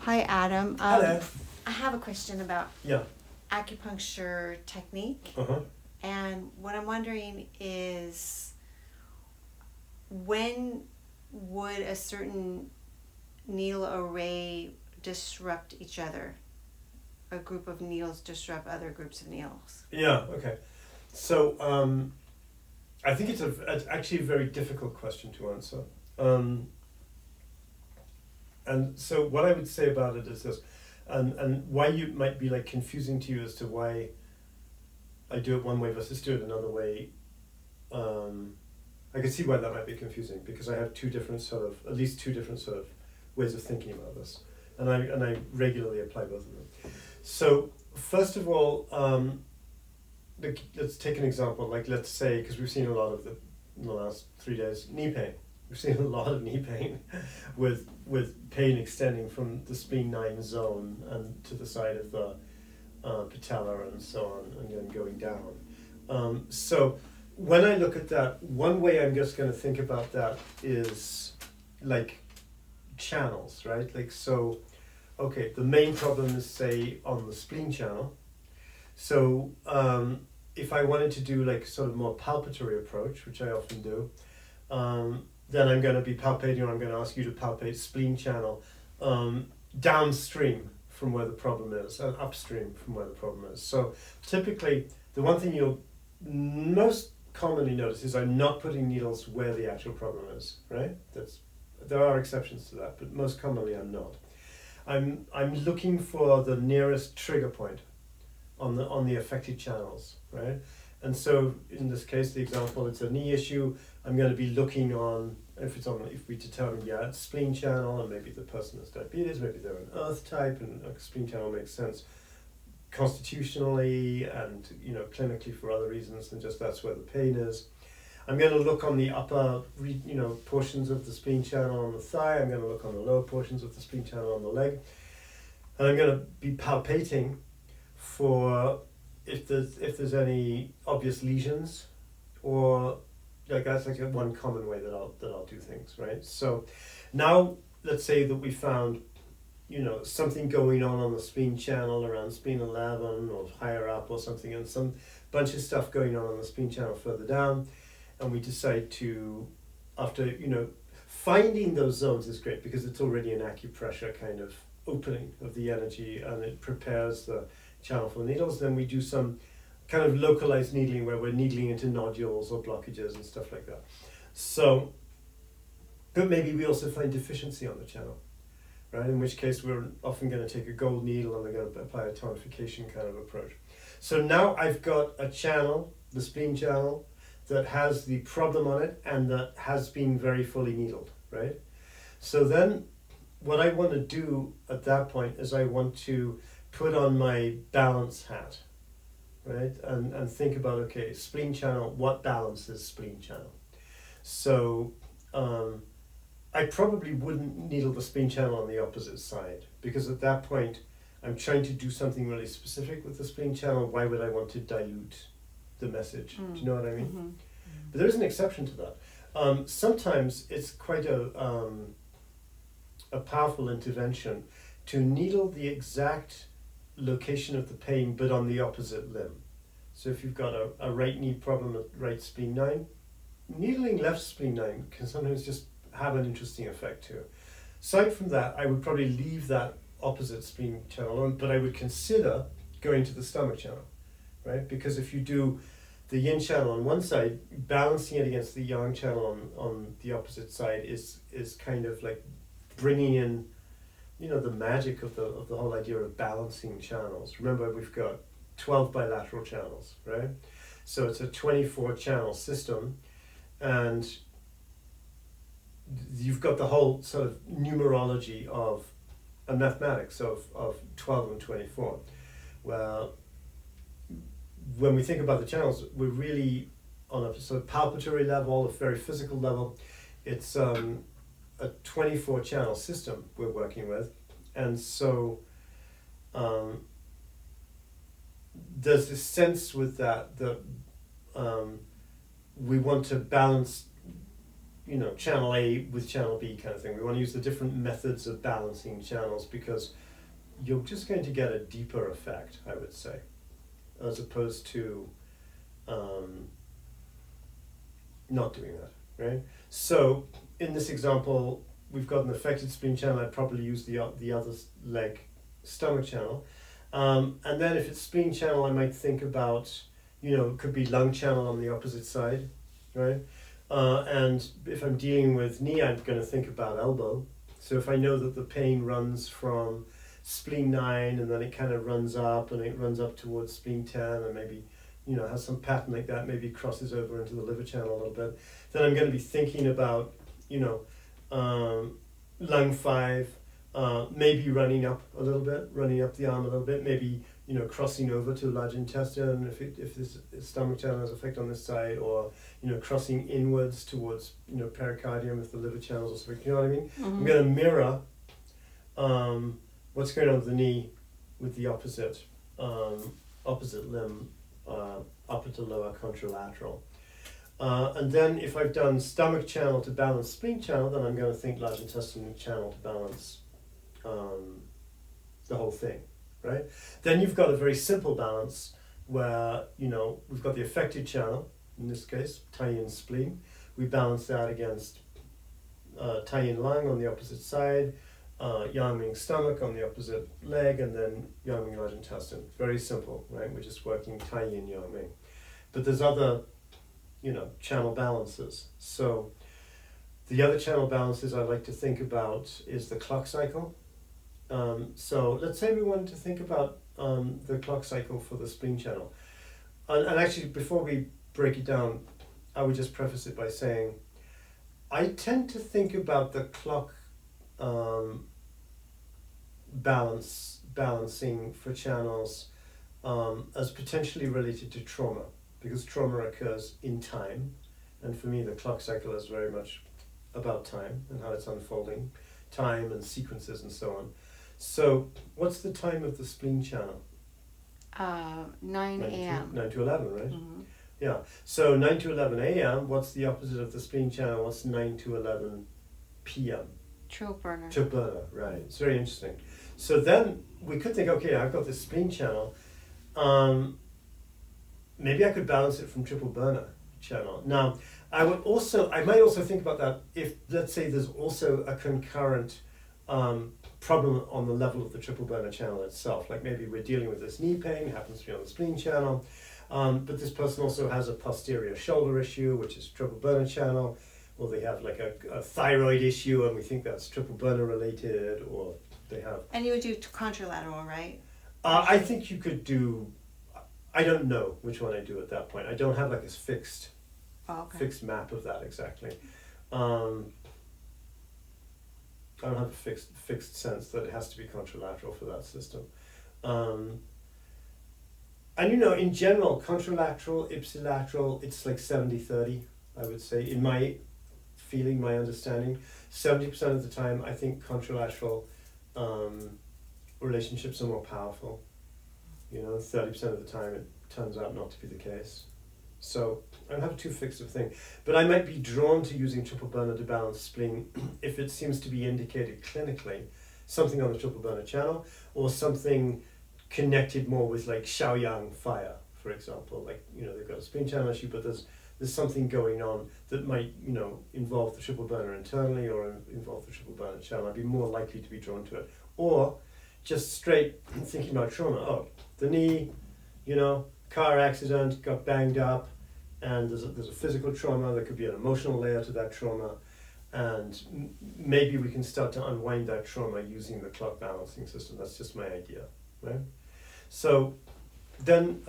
Hi, Adam. Hello. I have a question about Yeah. acupuncture technique. Uh-huh. And what I'm wondering is when would a certain needle array disrupt each other? A group of needles disrupt other groups of needles? Yeah, okay. So I think it's actually a very difficult question to answer. Um, and so what I would say about it is this, and why you might be like confusing to you as to why I do it one way versus do it another way. I can see why that might be confusing because I have at least two different sort of ways of thinking about this, and I regularly apply both of them. So first of all, let's take an example. Like let's say, because we've seen a lot of in the last 3 days, knee pain. We've seen a lot of knee pain, with pain extending from the spleen 9 zone and to the side of the patella and so on, and then going down. So when I look at that, one way I'm just going to think about that is like channels, right? Like so, okay, the main problem is say on the spleen channel. So if I wanted to do like sort of more palpatory approach, which I often do, then I'm going to be palpating, or I'm going to ask you to palpate spleen channel downstream from where the problem is, and upstream from where the problem is. So typically, the one thing you'll most commonly notice is I'm not putting needles where the actual problem is, right? There are exceptions to that, but most commonly I'm not. I'm looking for the nearest trigger point on the affected channels, right? And so in this case, the example, it's a knee issue. I'm going to be looking on, if we determine, it's spleen channel, and maybe the person has diabetes, maybe they're an earth type, and a spleen channel makes sense constitutionally and clinically for other reasons than just that's where the pain is. I'm going to look on the upper portions of the spleen channel on the thigh. I'm going to look on the lower portions of the spleen channel on the leg, and I'm going to be palpating for if there's any obvious lesions, or like that's like one common way that I'll do things, right? So now let's say that we found something going on the spleen channel around spleen 11 or higher up or something, and some bunch of stuff going on the spleen channel further down, and we decide to, after finding those zones is great because it's already an acupressure kind of opening of the energy, and it prepares the channel for the needles. Then we do some kind of localized needling where we're needling into nodules or blockages and stuff like that. So, but maybe we also find deficiency on the channel, right? In which case we're often going to take a gold needle and we're going to apply a tonification kind of approach. So now I've got a channel, the spleen channel, that has the problem on it and that has been very fully needled, right? So then what I want to do at that point is I want to put on my balance hat, right? And think about, okay, spleen channel, what balance is spleen channel? So I probably wouldn't needle the spleen channel on the opposite side, because at that point I'm trying to do something really specific with the spleen channel. Why would I want to dilute the message? Do you know what I mean? Mm-hmm. But there is an exception to that. Sometimes it's quite a powerful intervention to needle the exact location of the pain but on the opposite limb. So if you've got a right knee problem at right spleen 9, needling left spleen 9 can sometimes just have an interesting effect too. Aside from that, I would probably leave that opposite spleen channel on, but I would consider going to the stomach channel, right? Because if you do the yin channel on one side, balancing it against the yang channel on the opposite side is kind of like bringing in the magic of the whole idea of balancing channels. Remember, we've got 12 bilateral channels, right? So it's a 24 channel system, and you've got the whole sort of numerology of mathematics of 12 and 24. Well, when we think about the channels, we're really on a sort of palpatory level, a very physical level. It's a 24 channel system we're working with, and so there's this sense with that we want to balance channel A with channel B kind of thing. We want to use the different methods of balancing channels because you're just going to get a deeper effect, I would say, as opposed to not doing that, right? So in this example, we've got an affected spleen channel. I'd probably use the other leg stomach channel. And then if it's spleen channel, I might think about, it could be lung channel on the opposite side, right? And if I'm dealing with knee, I'm going to think about elbow. So if I know that the pain runs from spleen 9 and then it kind of runs up and it runs up towards spleen 10 and maybe, has some pattern like that, maybe crosses over into the liver channel a little bit, then I'm going to be thinking about, lung 5, maybe running up a little bit, running up the arm a little bit, maybe, crossing over to large intestine if this stomach channel has effect on this side, or, crossing inwards towards, pericardium if the liver channels also affect, you know what I mean? Mm-hmm. I'm going to mirror what's going on with the knee with the opposite limb, upper to lower contralateral. And then if I've done stomach channel to balance spleen channel, then I'm going to think large intestinal channel to balance the whole thing, right? Then you've got a very simple balance where, we've got the affected channel, in this case, tie-in spleen. We balance that against tie-in lung on the opposite side, Yang-Ming stomach on the opposite leg, and then Yang-Ming large intestine. Very simple, right? We're just working Tai-Yin Yang-Ming. But there's other, channel balances. So the other channel balances I like to think about is the clock cycle. So let's say we wanted to think about the clock cycle for the spleen channel. And actually, before we break it down, I would just preface it by saying I tend to think about the clock balancing for channels as potentially related to trauma, because trauma occurs in time, and for me the clock cycle is very much about time and how it's unfolding, time and sequences and so on. So what's the time of the spleen channel? 9 a.m. 9 to 11, right? Mm-hmm. Yeah, so 9 to 11 a.m., what's the opposite of the spleen channel? What's 9 to 11 p.m.? Triple burner. Triple burner, right. It's very interesting. So then we could think, okay, I've got this spleen channel. Maybe I could balance it from triple burner channel. Now, I might also think about that if, let's say, there's also a concurrent problem on the level of the triple burner channel itself. Like maybe we're dealing with this knee pain, happens to be on the spleen channel, but this person also has a posterior shoulder issue, which is triple burner channel, or they have like a thyroid issue and we think that's triple burner related, or they have... And you would do contralateral, right? I think you could do... I don't know which one I do at that point. I don't have like a fixed map of that exactly. I don't have a fixed sense that it has to be contralateral for that system. And in general, contralateral, ipsilateral, it's like 70-30, I would say, in my feeling, my understanding. 70% of the time, I think contralateral relationships are more powerful. 30% of the time it turns out not to be the case. So I don't have too fixed of a thing. But I might be drawn to using triple burner to balance spleen if it seems to be indicated clinically, something on the triple burner channel, or something connected more with like Shaoyang fire, for example. Like, they've got a spleen channel issue, but there's something going on that might, involve the triple burner internally or involve the triple burner channel. I'd be more likely to be drawn to it. Or just straight thinking about trauma. Oh, the knee, car accident, got banged up, and there's a physical trauma. There could be an emotional layer to that trauma, and maybe we can start to unwind that trauma using the clock balancing system. That's just my idea, right? So then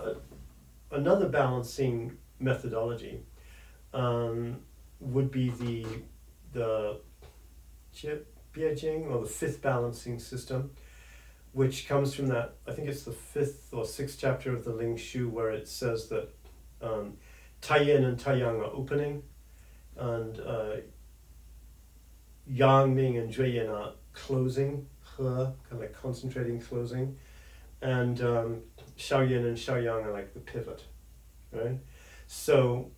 another balancing methodology would be the Biajing, or the fifth balancing system, which comes from that, I think it's the 5th or 6th chapter of the Ling Shu, where it says that Tai-Yin and Tai-Yang are opening, and Yang-Ming and Jui-Yin are closing, kind of like concentrating, closing, and Xiao-Yin and Xiao-Yang are like the pivot, right? So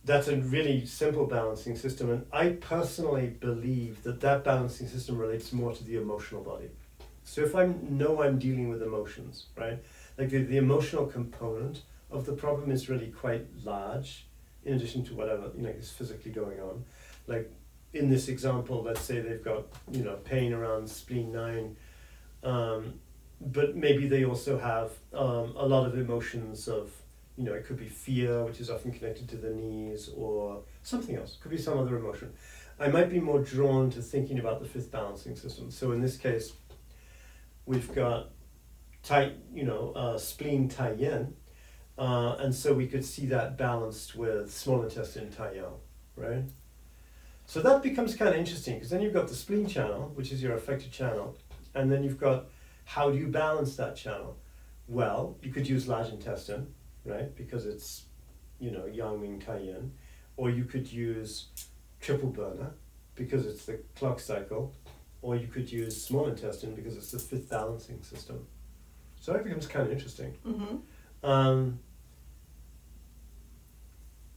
that's a really simple balancing system, and I personally believe that that balancing system relates more to the emotional body. So if I know I'm dealing with emotions, right, like the emotional component of the problem is really quite large, in addition to whatever is physically going on. Like in this example, let's say they've got pain around spleen 9, but maybe they also have a lot of emotions of it could be fear, which is often connected to the knees, or something else. It could be some other emotion. I might be more drawn to thinking about the fifth balancing system. So in this case, we've got spleen tai yin, and so we could see that balanced with small intestine tai yang, right? So that becomes kind of interesting, because then you've got the spleen channel, which is your affected channel, and then you've got how do you balance that channel? Well, you could use large intestine, right? Because it's, yang ming tai yin, or you could use triple burner because it's the clock cycle, or you could use small intestine because it's the fifth balancing system. So that becomes kind of interesting. Mm-hmm.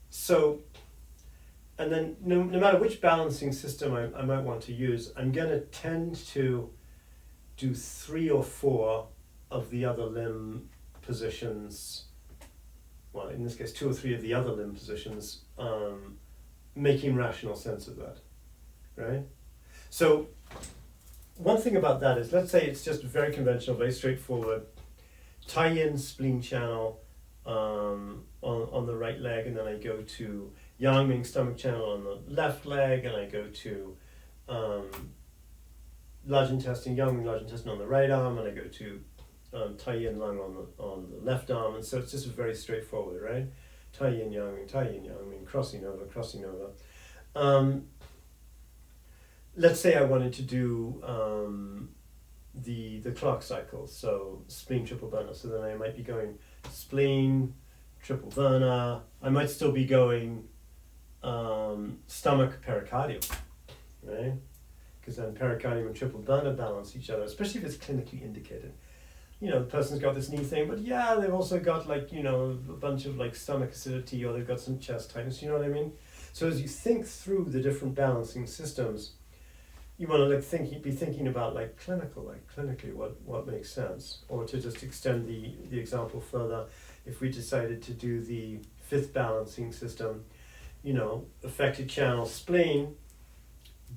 So, and then no matter which balancing system I might want to use, I'm going to tend to do 3 or 4 of the other limb positions. Well, in this case, 2 or 3 of the other limb positions, making rational sense of that, right? So one thing about that is, let's say it's just very conventional, very straightforward, tie-in spleen channel on the right leg, and then I go to yang ming stomach channel on the left leg, and I go to large intestine, yang ming large intestine on the right arm, and I go to tai yin lung on the left arm, and so it's just very straightforward, right? Tai yin yang ming, crossing over. Let's say I wanted to do the clock cycle, so spleen triple burner. So then I might be going spleen triple burner. I might still be going stomach pericardium, right? Because then pericardium and triple burner balance each other, especially if it's clinically indicated. The person's got this knee thing, but yeah, they've also got a bunch of stomach acidity, or they've got some chest tightness, you know what I mean? So as you think through the different balancing systems, you want to be thinking about clinically what makes sense. Or to just extend the example further, if we decided to do the fifth balancing system, affected channel spleen,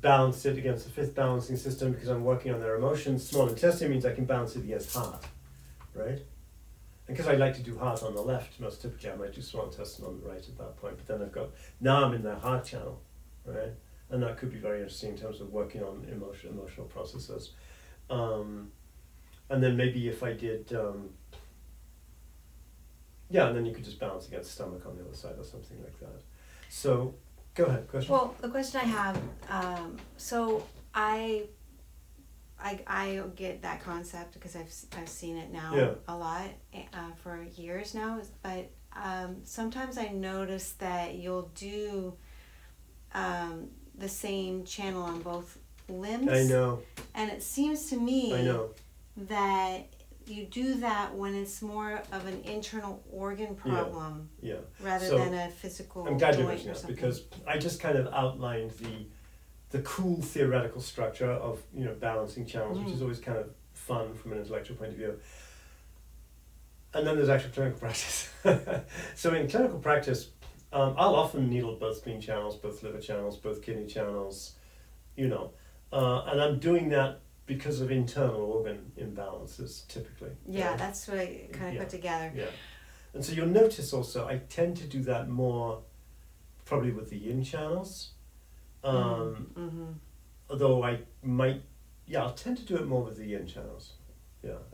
balance it against the fifth balancing system because I'm working on their emotions. Small intestine means I can balance it against heart, right? And because I like to do heart on the left, most typically I might do small intestine on the right at that point. But then now I'm in their heart channel, right? And that could be very interesting in terms of working on emotional processes. And then maybe if I did, and then you could just balance against stomach on the other side or something like that. So, go ahead, question? Well, the question I have, so I get that concept because I've seen it now a lot for years now, but sometimes I notice that you'll do the same channel on both limbs. I know. And it seems to me that you do that when it's more of an internal organ problem rather than a physical joint. I'm glad you mentioned that, because I just kind of outlined the cool theoretical structure of balancing channels, which is always kind of fun from an intellectual point of view. And then there's actual clinical practice. So in clinical practice, I'll often needle both spleen channels, both liver channels, both kidney channels, and I'm doing that because of internal organ imbalances, typically. Yeah, that's what I kind of put together. Yeah. And so you'll notice also, I tend to do that more probably with the yin channels. Although I might, I'll tend to do it more with the yin channels,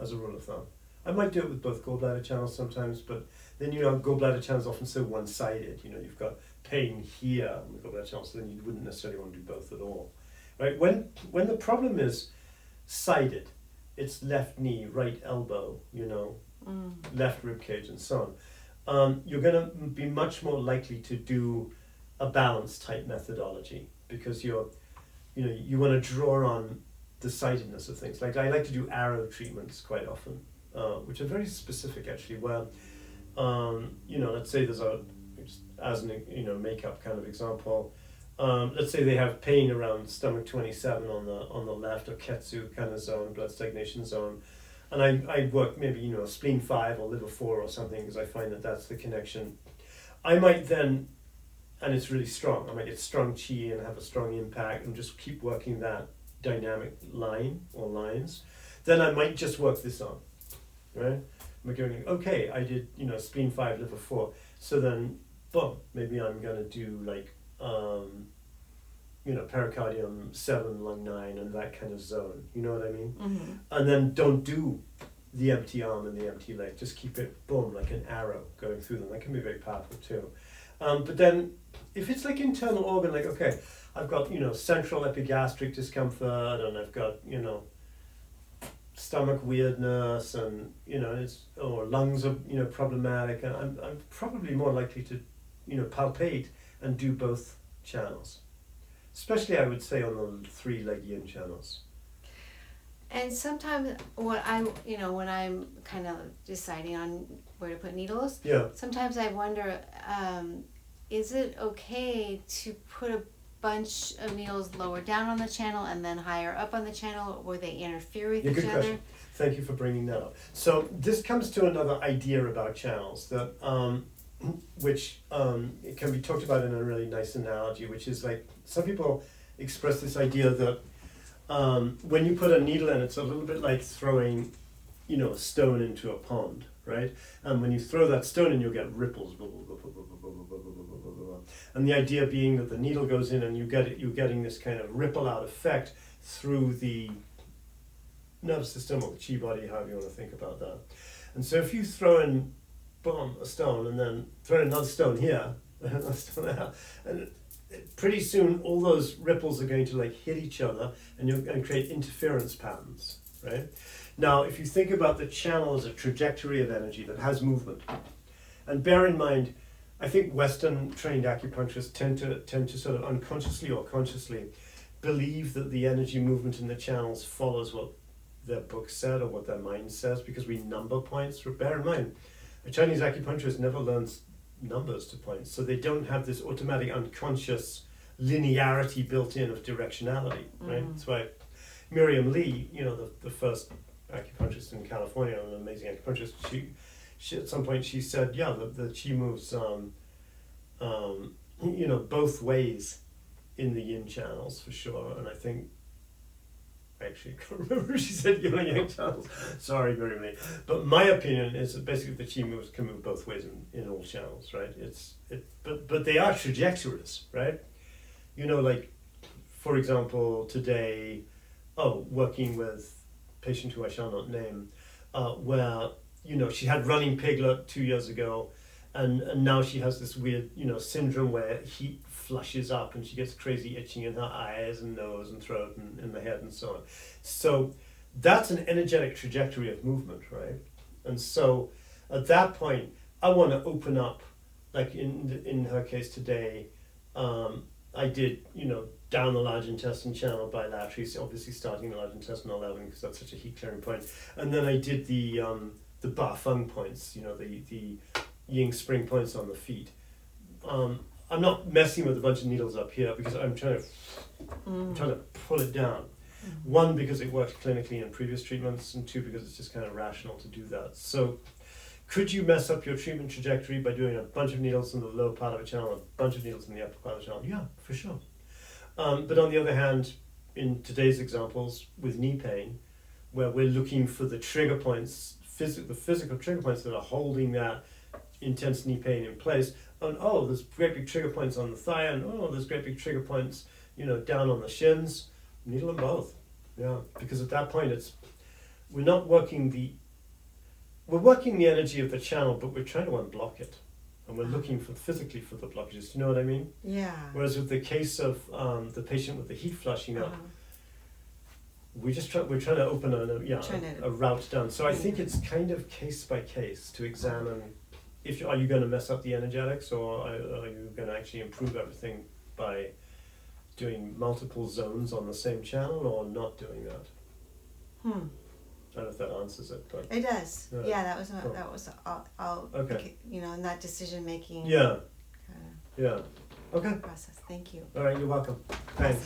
as a rule of thumb. I might do it with both gallbladder channels sometimes, but then, gallbladder channels are often so one-sided. You've got pain here on the gallbladder channel, so then you wouldn't necessarily want to do both at all. Right? When the problem is sided, it's left knee, right elbow, left rib cage, and so on. You're going to be much more likely to do a balance type methodology because you want to draw on the sidedness of things. Like I like to do arrow treatments quite often, which are very specific actually. Where let's say there's as an makeup kind of example. Let's say they have pain around stomach 27 on the left, or ketsu kind of zone, blood stagnation zone, and I work maybe spleen 5 or liver 4 or something, because I find that that's the connection. I might then, and it's really strong, I might get strong chi and have a strong impact and just keep working that dynamic line or lines. Then I might just work this on, right? I'm going, okay, I did spleen 5, liver 4, so then boom, maybe I'm gonna do like pericardium 7, lung 9, and that kind of zone. You know what I mean? Mm-hmm. And then don't do the empty arm and the empty leg. Just keep it, boom, like an arrow going through them. That can be very powerful too. But then, if it's like internal organ, like, okay, I've got, central epigastric discomfort, and I've got, stomach weirdness, and, or lungs are, problematic, and I'm probably more likely to, palpate and do both channels. Especially, I would say, on the 3-leg yin channels. And sometimes when I'm kind of deciding on where to put needles, sometimes I wonder, is it okay to put a bunch of needles lower down on the channel and then higher up on the channel, or they interfere with each good other? Question. Thank you for bringing that up. So this comes to another idea about channels that, which it can be talked about in a really nice analogy, which is like, some people express this idea that when you put a needle in, it's a little bit like throwing, a stone into a pond, right? And when you throw that stone in, you'll get ripples. And the idea being that the needle goes in, and you're getting this kind of ripple out effect through the nervous system or the chi body, however you want to think about that. And so if you throw in, boom, a stone, and then throw in another stone here, another stone there, and pretty soon all those ripples are going to like hit each other, and you're going to create interference patterns, right? Now, if you think about the channel as a trajectory of energy that has movement, and bear in mind, I think Western trained acupuncturists tend to sort of unconsciously or consciously believe that the energy movement in the channels follows what their book said or what their mind says, because we number points. Bear in mind, a Chinese acupuncturist never learns numbers to points, so they don't have this automatic unconscious linearity built in of directionality, right? That's why Miriam Lee, the first acupuncturist in California, an amazing acupuncturist, she at some point she said, the chi moves both ways in the yin channels for sure. And I think, actually, I can't remember if she said yin and yang channels. Sorry, Miriam Lee. But my opinion is that basically the chi moves can move both ways in all channels, right? But they are trajectories, right? Like, for example, today, working with a patient who I shall not name, where, she had running piglet 2 years ago, and now she has this weird, syndrome where heat flushes up and she gets crazy itching in her eyes and nose and throat and in the head and so on. So that's an energetic trajectory of movement, right? And so at that point, I want to open up, like in her case today, I did, down the large intestine channel bilaterally, so obviously starting the large intestinal level because that's such a heat clearing point. And then I did the Ba Feng points, the Ying spring points on the feet. I'm not messing with a bunch of needles up here because I'm trying to pull it down. One, because it worked clinically in previous treatments, and two, because it's just kind of rational to do that. So could you mess up your treatment trajectory by doing a bunch of needles in the lower part of a channel, a bunch of needles in the upper part of the channel? Yeah, for sure. But on the other hand, in today's examples with knee pain, where we're looking for the trigger points, the physical trigger points that are holding that intense knee pain in place, and there's great big trigger points on the thigh, and there's great big trigger points, down on the shins. Needle them both, because at that point we're working the energy of the channel, but we're trying to unblock it, and we're looking physically for the blockages. You know what I mean? Yeah. Whereas with the case of the patient with the heat flushing up, we're trying to open a route down. So I think it's kind of case by case to examine are you going to mess up the energetics, or are you going to actually improve everything by doing multiple zones on the same channel, or not doing that. I don't know if that answers it, but it does. That was all okay. In that decision making. Yeah. Yeah. Okay. process. Thank you. All right. You're welcome. Thanks.